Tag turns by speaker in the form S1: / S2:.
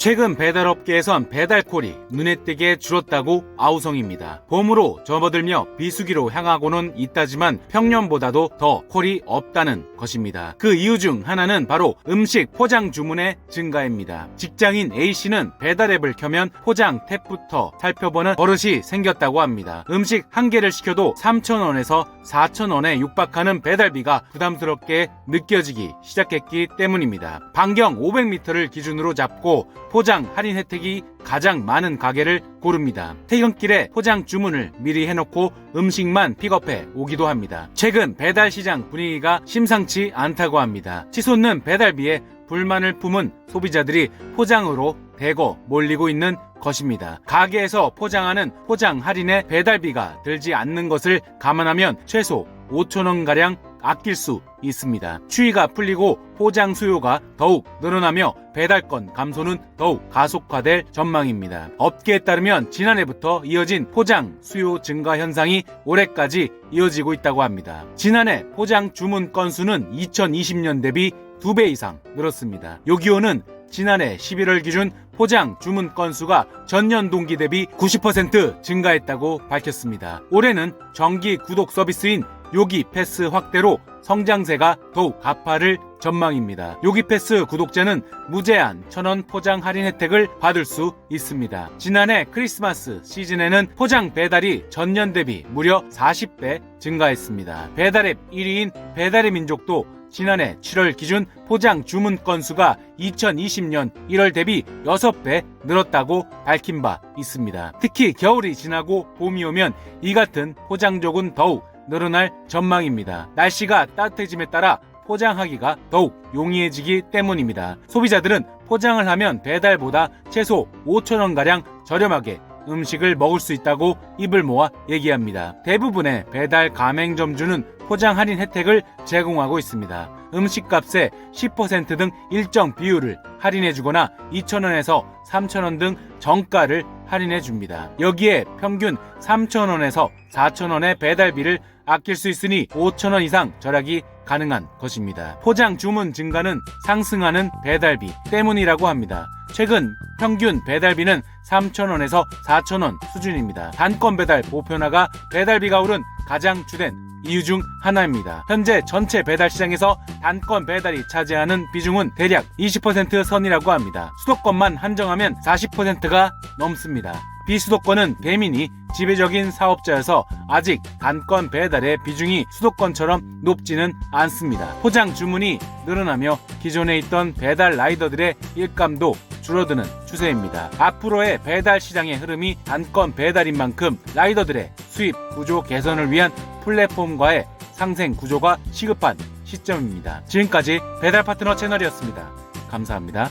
S1: 최근 배달업계에선 배달콜이 눈에 띄게 줄었다고 아우성입니다. 봄으로 접어들며 비수기로 향하고는 있다지만 평년보다도 더 콜이 없다는 것입니다. 그 이유 중 하나는 바로 음식 포장 주문의 증가입니다. 직장인 A씨는 배달앱을 켜면 포장 탭부터 살펴보는 버릇이 생겼다고 합니다. 음식 한 개를 시켜도 3,000원에서 4,000원에 육박하는 배달비가 부담스럽게 느껴지기 시작했기 때문입니다. 반경 500m를 기준으로 잡고 포장 할인 혜택이 가장 많은 가게를 고릅니다. 퇴근길에 포장 주문을 미리 해놓고 음식만 픽업해 오기도 합니다. 최근 배달 시장 분위기가 심상치 않다고 합니다. 치솟는 배달비에 불만을 품은 소비자들이 포장으로 대거 몰리고 있는 것입니다. 가게에서 포장하는 포장 할인에 배달비가 들지 않는 것을 감안하면 최소 5,000원가량 아낄 수 있습니다. 추위가 풀리고 포장 수요가 더욱 늘어나며 배달건 감소는 더욱 가속화될 전망입니다. 업계에 따르면 지난해부터 이어진 포장 수요 증가 현상이 올해까지 이어지고 있다고 합니다. 지난해 포장 주문 건수는 2020년 대비 2배 이상 늘었습니다. 요기요는 지난해 11월 기준 포장 주문 건수가 전년 동기 대비 90% 증가했다고 밝혔습니다. 올해는 정기 구독 서비스인 요기 패스 확대로 성장세가 더욱 가파를 전망입니다. 요기 패스 구독자는 무제한 1,000원 포장 할인 혜택을 받을 수 있습니다. 지난해 크리스마스 시즌에는 포장 배달이 전년 대비 무려 40배 증가했습니다. 배달앱 1위인 배달의 민족도 지난해 7월 기준 포장 주문 건수가 2020년 1월 대비 6배 늘었다고 밝힌 바 있습니다. 특히 겨울이 지나고 봄이 오면 이 같은 포장족은 더욱 늘어날 전망입니다. 날씨가 따뜻해짐에 따라 포장하기가 더욱 용이해지기 때문입니다. 소비자들은 포장을 하면 배달보다 최소 5,000원가량 저렴하게 음식을 먹을 수 있다고 입을 모아 얘기합니다. 대부분의 배달 가맹점주는 포장 할인 혜택을 제공하고 있습니다. 음식값의 10% 등 일정 비율을 할인해주거나 2,000원에서 3,000원 등 정가를 할인해줍니다. 여기에 평균 3,000원에서 4,000원의 배달비를 아낄 수 있으니 5,000원 이상 절약이 가능한 것입니다. 포장 주문 증가는 상승하는 배달비 때문이라고 합니다. 최근 평균 배달비는 3,000원에서 4,000원 수준입니다. 단건 배달 보편화가 배달비가 오른 가장 주된 이유 중 하나입니다. 현재 전체 배달 시장에서 단건 배달이 차지하는 비중은 대략 20% 선이라고 합니다. 수도권만 한정하면 40%가 넘습니다. 비수도권은 배민이 지배적인 사업자여서 아직 단건 배달의 비중이 수도권처럼 높지는 않습니다. 포장 주문이 늘어나며 기존에 있던 배달 라이더들의 일감도 줄어드는 추세입니다. 앞으로의 배달 시장의 흐름이 단건 배달인 만큼 라이더들의 수입 구조 개선을 위한 플랫폼과의 상생 구조가 시급한 시점입니다. 지금까지 배달 파트너 채널이었습니다. 감사합니다.